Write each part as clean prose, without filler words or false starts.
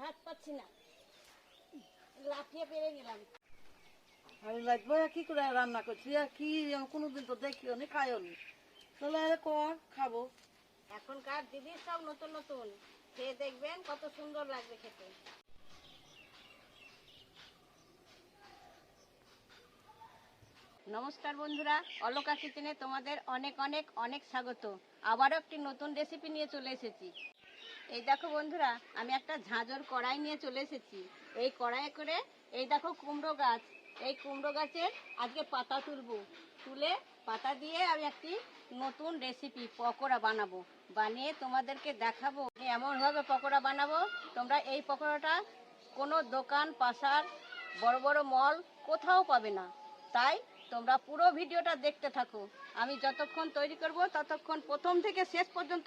হাত পাচ্ছি না, লাফিয়ে পেরে গেলাম। আমি লাগবো কি করে রান্না করছি আর কি কোনোদিন তো দেখিও নি খাইও নি, তাহলে কর খাবো। এখনকার দিদি সব নতুন নতুন, খেয়ে দেখবেন কত সুন্দর লাগবে খেতে। নমস্কার বন্ধুরা, অলোকা কিচেনে তোমাদের অনেক অনেক অনেক স্বাগত। আবারও একটি নতুন রেসিপি নিয়ে চলে এসেছি। এই দেখো বন্ধুরা, আমি একটা ঝাঁঝর কড়াই নিয়ে চলে এসেছি। এই কড়াইয়ে করে এই দেখো কুমড়ো গাছ, এই কুমড়ো গাছের আজকে পাতা তুলে পাতা দিয়ে আমি একটি নতুন রেসিপি পকোড়া বানাবো। বানিয়ে তোমাদেরকে দেখাবো এমনভাবে পকোড়া বানাবো, তোমরা এই পকোড়াটা কোনো দোকান পাশার বড় বড় মল কোথাও পাবে না। তাই তোমরা পুরো ভিডিওটা দেখতে থাকো। আমি যতক্ষণ তৈরি করব ততক্ষণ প্রথম থেকে শেষ পর্যন্ত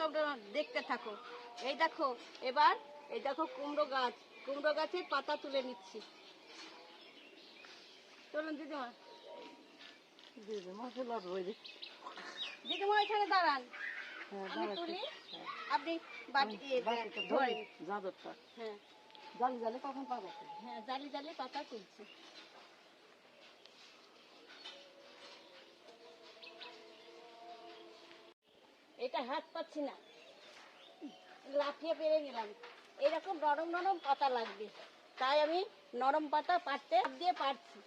দেখতে থাকো। এই দেখো এবার এই দেখো কুমড়ো গাছের পাতা তুলে নিচ্ছি। চলুন দিদিমা, দিদিমা এখানে দাঁড়ান, আমি তুলি, আপনি বাটি দিয়ে ধরেন। হ্যাঁ জালি জালি কখন পাবো? হ্যাঁ জালি জালি পাতা তুলছি। এটা হাত পাচ্ছি না, লাফিয়ে পেরে গেলাম। এরকম নরম নরম পাতা লাগবে, তাই আমি নরম পাতা পাড়তে দিয়ে পারছি।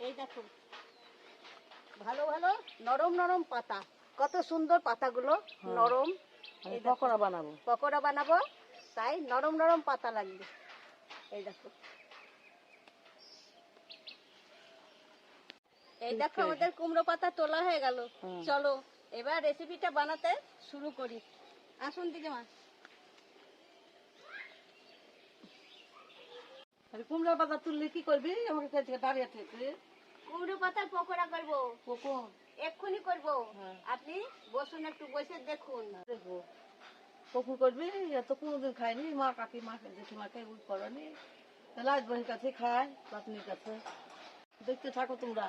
এই দেখো ভালো ভালো নরম নরম পাতা, কত সুন্দর পাতাগুলো নরম। পকোড়া বানাবো তাই নরম নরম পাতা লাগবে। এই দেখো আমাদের কুমড়ো পাতা তোলা হয়ে গেল। চলো এবার রেসিপিটা বানাতে শুরু করি। আসুন দিদিমা। কুমড়া পাতা তুললে কি করবি? আমাকে দাঁড়িয়ে থেকে কুমড়ো পাতার পকোড়া করবো, এক্ষুনি করবো। আপনি বসুন, একটু বসে দেখুন। দেখবো কখন করবি? এত কোনোদিন খাইনি, মা কাকিমাকে জেঠিমাকে ওই করেনি, লাজ বহির কাছে খায়, পাতনির কাছে। দেখতে থাকো তোমরা।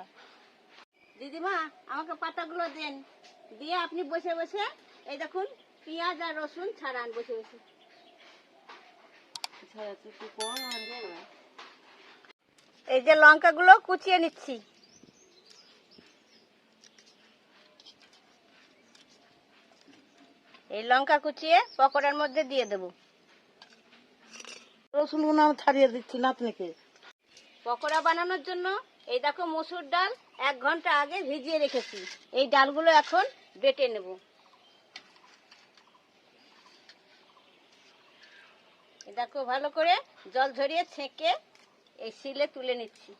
দিদিমা আমাকে পাতাগুলো দেন, দিয়ে আপনি বসে বসে এই দেখুন পেঁয়াজ আর রসুন ছাড়ান বসে বসে। এই যে লঙ্কাগুলো কুচিয়ে নিচ্ছি। এই লঙ্কা কুচিয়ে পকোড়ার মধ্যে দিয়ে দেবো। রসুনগুলো আমি ছাড়িয়ে দিচ্ছি নাতনিকে। পকোড়া বানানোর জন্য এই দেখো মসুর ডাল 1 ঘন্টা আগে ভিজিয়ে রেখেছি। এই ডালগুলো এখন বেটে নেব। এই দেখো ভালো করে জল ঝরিয়ে ছেঁকে এই শিলে তুলে নিচ্ছি।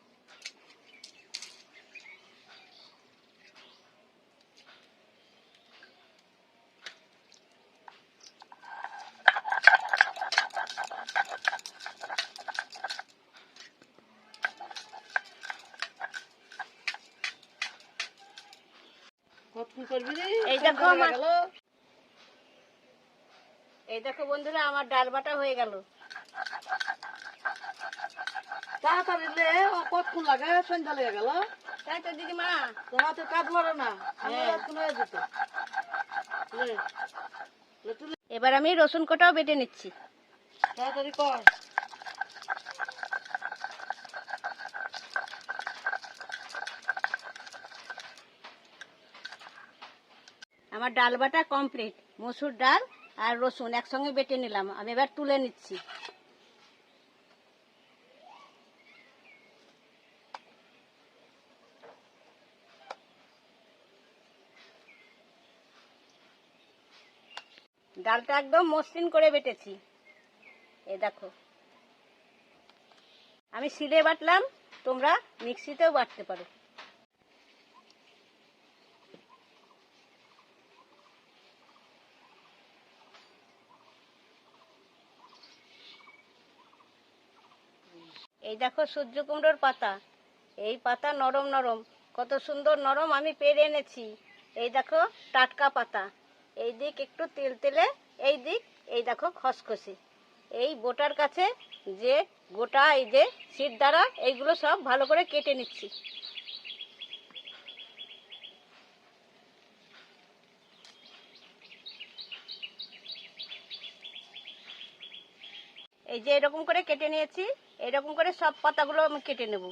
এই দেখো বন্ধুরা, আমার ডাল বাটা হয়ে গেল। তাড়াতাড়ি কতক্ষণ লাগে? সন্ধ্যা লেগে গেল। তাই তো দিদিমা, তোমার তো কাজ ধরে না। এবার আমি রসুন কোটাও বেটে নিচ্ছি। তাড়াতাড়ি কর। আমার ডাল বাটা কমপ্লিট। মসুর ডাল আর রসুন একসঙ্গে বেটে নিলাম, আমি এবার তুলে নিচ্ছি। ডালটা একদম মসৃণ করে বেটেছি। এই দেখো আমি শিলে বাটলাম, তোমরা মিক্সিতেও বাটতে পারো। এই দেখো সূর্য কুমড়োর পাতা, এই পাতা নরম নরম, কত সুন্দর নরম আমি পেরে এনেছি। এই দেখো টাটকা পাতা, এই দিক একটু তেল তেলে, এই দিক এই দেখো খসখসে। এই বোটার কাছে যে গোটা এই যে শির দ্বারা এইগুলো সব ভালো করে কেটে নিচ্ছি। এই যে এরকম করে কেটে নিয়েছি, এরকম করে সব পাতাগুলো আমি কেটে নেব।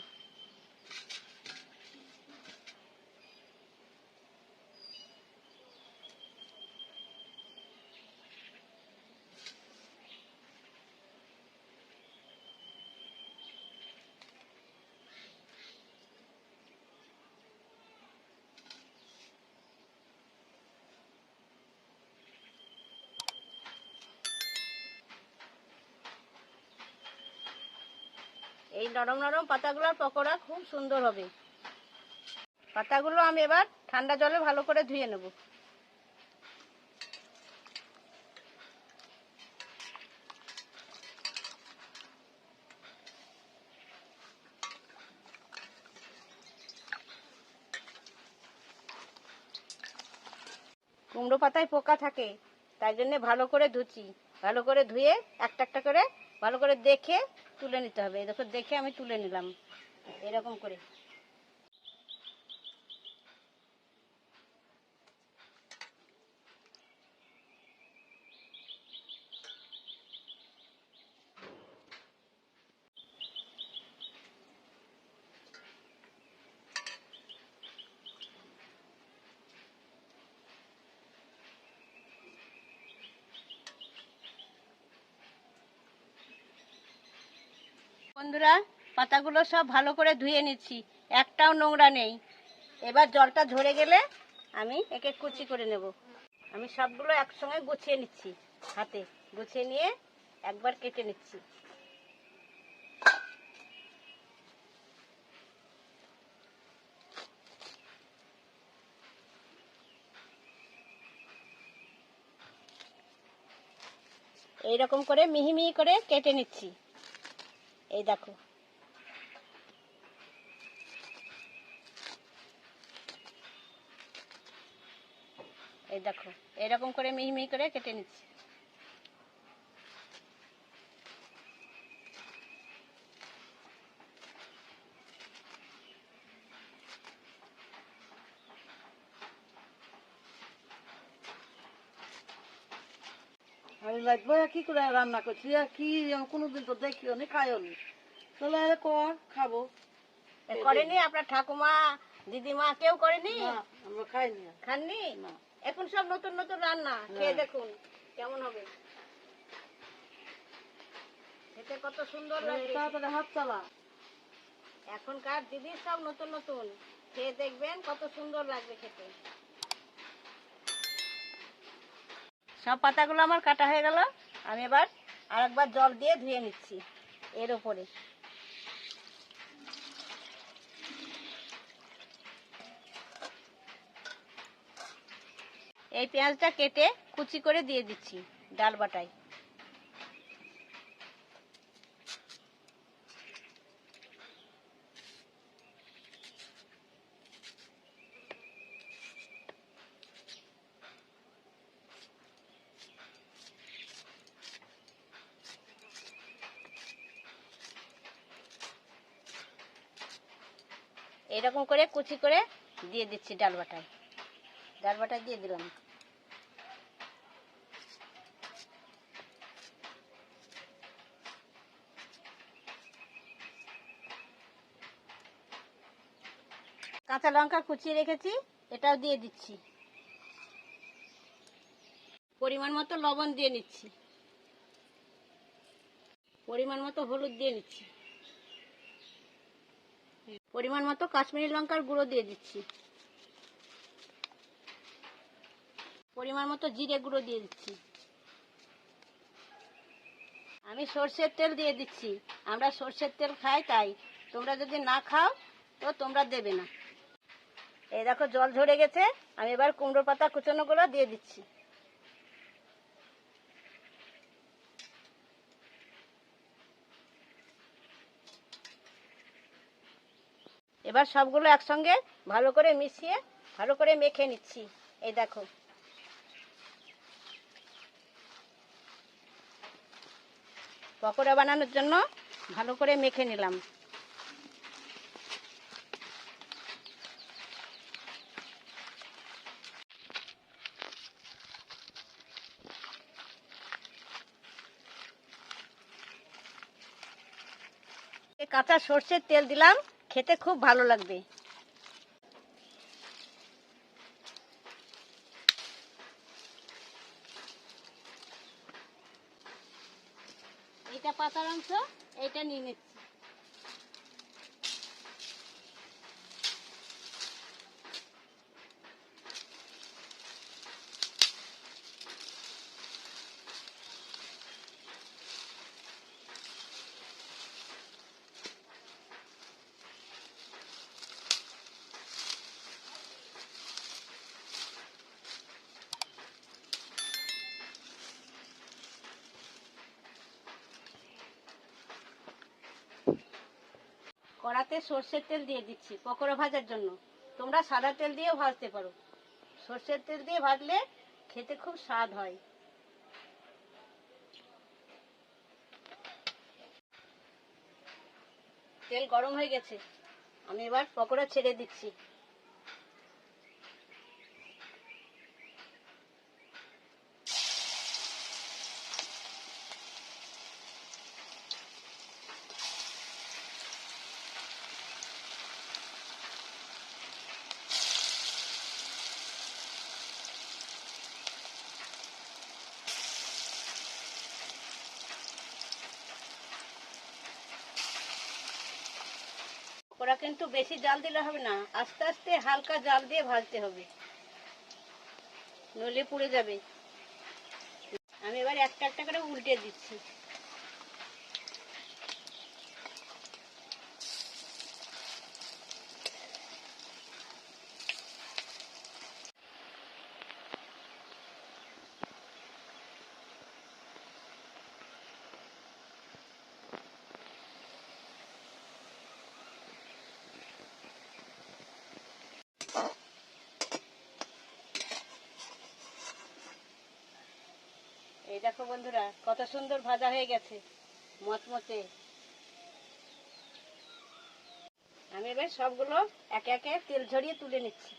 এই নরম নরম পাতাগুলোর পকোড়া খুব সুন্দর হবে। পাতাগুলো আমি এবার ঠান্ডা জলে ভালো করে ধুয়ে নেব। কুমড়ো পাতায় পোকা থাকে, তাই জন্য ভালো করে ধুচ্ছি। ভালো করে ধুয়ে একটা একটা করে ভালো করে দেখে তুলে নিতে হবে। এই দেখো, দেখে আমি তুলে নিলাম এরকম করে। বন্ধুরা, পাতাগুলো সব ভালো করে ধুয়ে নিচ্ছি, একটাও নোংরা নেই। এবার জলটা ঝরে গেলে আমি একে কুচি করে নেব। আমি সবগুলো একসঙ্গে গুছিয়ে নিচ্ছি, হাতে গুছিয়ে নিয়ে একবার কেটে নিচ্ছি। এইরকম করে মিহি মিহি করে কেটে নিচ্ছি। এই দেখো, এই দেখো, এরকম করে মিহি মিহি করে কেটে নিচ্ছি। আমি লাগবো কি করে রান্না করছি, আর কি আমি কোনোদিন তো দেখিও নি, খাইও নি। তাহলে আরে কর, খাবো। করেনি আপনার ঠাকুমা, দিদিমা কেউ করেনি? না, আমরা খাইনি। খাননি? না। এখন সব নতুন নতুন রান্না, খেয়ে দেখুন কেমন হবে। খেতে কত সুন্দর লাগে। তাড়াতাড়ি হাত চালা। এখনকার দিদি সব নতুন নতুন, খেয়ে দেখবেন কত সুন্দর লাগবে খেতে। সব পাতাগুলো আমার কাটা হয়ে গেল। আমি এবার আরেকবার জল দিয়ে ধুয়ে নিচ্ছি এর উপরে। এই পেঁয়াজটা কেটে কুচি করে দিয়ে দিচ্ছি ডাল বাটায়। এরকম করে কুচি করে দিয়ে দিচ্ছি ডাল বাটায়। ডাল বাটায় দিয়ে দিলাম। কাঁচা লঙ্কা কুচিয়ে রেখেছি, এটাও দিয়ে দিচ্ছি। পরিমাণ মতো লবণ দিয়ে নিচ্ছি, পরিমাণ মতো হলুদ দিয়ে নিচ্ছি, পরিমাণ মতো কাশ্মীরি লঙ্কার গুঁড়ো দিয়ে দিচ্ছি, পরিমাণ মতো জিরে গুঁড়ো দিয়ে দিচ্ছি। আমি সর্ষের তেল দিয়ে দিচ্ছি, আমরা সর্ষের তেল খাই, তাই তোমরা যদি না খাও তো তোমরা দেবে না। এই দেখো, জল ঝরে গেছে। আমি এবার কুমড়ো পাতা কুচোনোগুলো দিয়ে দিচ্ছি। এবার সবগুলো একসঙ্গে ভালো করে মিশিয়ে ভালো করে মেখে নিচ্ছি। এই দেখো, পকোড়া বানানোর জন্য ভালো করে মেখে নিলাম। কাঁচা সর্ষের তেল দিলাম, খেতে খুব ভালো লাগবে। এটা পাতার অংশ, এটা নিয়ে নিচ্ছি। কড়াতে সর্ষের তেল দিয়ে দিচ্ছি পকোড়া ভাজার জন্য। তোমরা সাদা তেল দিয়েও ভাজতে পারো। সর্ষের তেল দিয়ে ভাজলে খেতে খুব স্বাদ হয়। তেল গরম হয়ে গেছে, আমি এবার পকোড়া ছেড়ে দিচ্ছি। পকোড়া কিন্তু বেশি জাল দিলে হবে না, আস্তে আস্তে হালকা জাল দিয়ে ভাজতে হবে, নইলে পুড়ে যাবে। আমি এবার একটা একটা করে উল্টে দিচ্ছি। এই দেখো বন্ধুরা, কত সুন্দর ভাজা হয়ে গেছে, মচমচে। আমি এবার সবগুলো একে একে তেল ঝরিয়ে তুলে নিচ্ছি।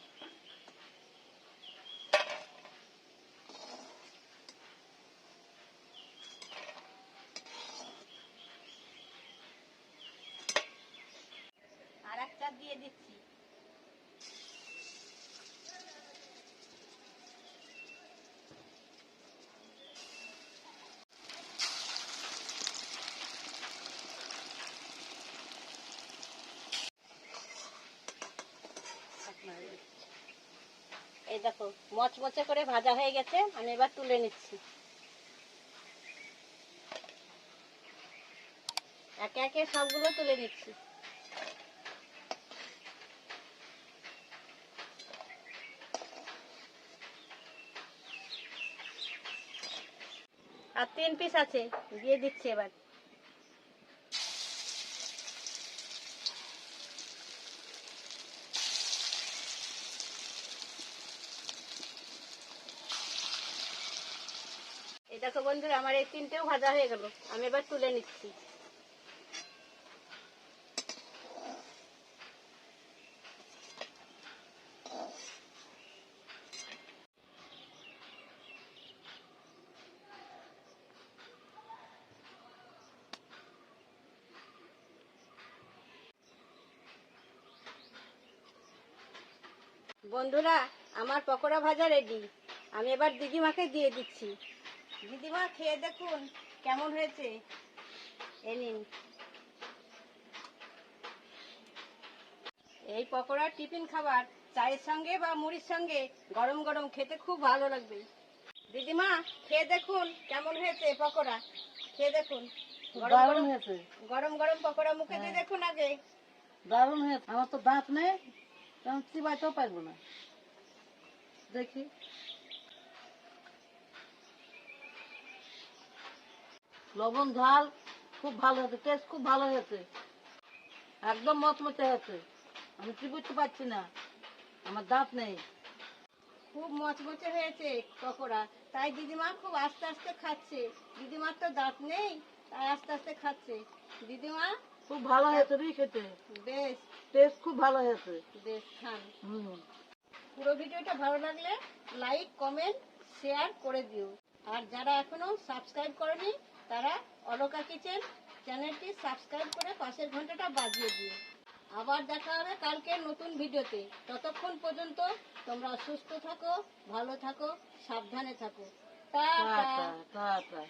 আর একটা দিয়ে দিচ্ছি। এই দেখো মচমচে করে ভাজা হয়ে গেছে, আমি এবার তুলে নিচ্ছি। একে একে সবগুলো তুলে নিচ্ছি। আর 3 পিস আছে, দিয়ে দিচ্ছি এবার। এই দেখো বন্ধুরা, আমার এই 3টেও ভাজা হয়ে গেল, আমি এবার তুলে নিচ্ছি। বন্ধুরা, আমার পকোড়া ভাজা রেডি। আমি এবার দিদিমাকে দিয়ে দিচ্ছি। দিদিমা, খেয়ে দেখুন কেমন হয়েছে। এই নিন। এই পকোড়া টিফিন খাবার, চায়ের সঙ্গে বা মুড়ির সঙ্গে গরম গরম খেতে খুব ভালো লাগবে। দিদিমা, খেয়ে দেখুন কেমন হয়েছে পকোড়া। খেয়ে দেখুন, দারুণ হয়েছে। গরম গরম পকোড়া মুখে দিয়ে দেখুন আগে। দারুণ হয়েছে। আমার তো দাঁত নেই, আমি চিবাইতেও পারবো না। দেখি, লবণ ঝাল খুব ভালো হয়েছে, টেস্ট খুব ভালো হয়েছে, একদম মচমচে হয়েছে। আমি চিবুতে পারছি না, আমার দাঁত নেই। খুব মচমচে হয়েছে পকোড়া, তাই দিদিমা খুব আস্তে আস্তে খাচ্ছে। দিদিমার তো দাঁত নেই, তাই আস্তে আস্তে খাচ্ছে। দিদিমা, খুব ভালো হয়েছে রে খেতে, বেশ টেস্ট খুব ভালো হয়েছে। বেশ খান। হুম। পুরো ভিডিওটা ভালো লাগলে লাইক, কমেন্ট, শেয়ার করে দিও। আর যারা এখনো সাবস্ক্রাইব করেনি তারা অলকা কিচেন চ্যানেলটি সাবস্ক্রাইব করে পাশের ঘন্টাটা বাজিয়ে দিও। আবার দেখা হবে কালকে নতুন ভিডিওতে। ততক্ষণ পর্যন্ত তোমরা সুস্থ থাকো, ভালো থাকো, সাবধানে থাকো। টাটা। Tata tata.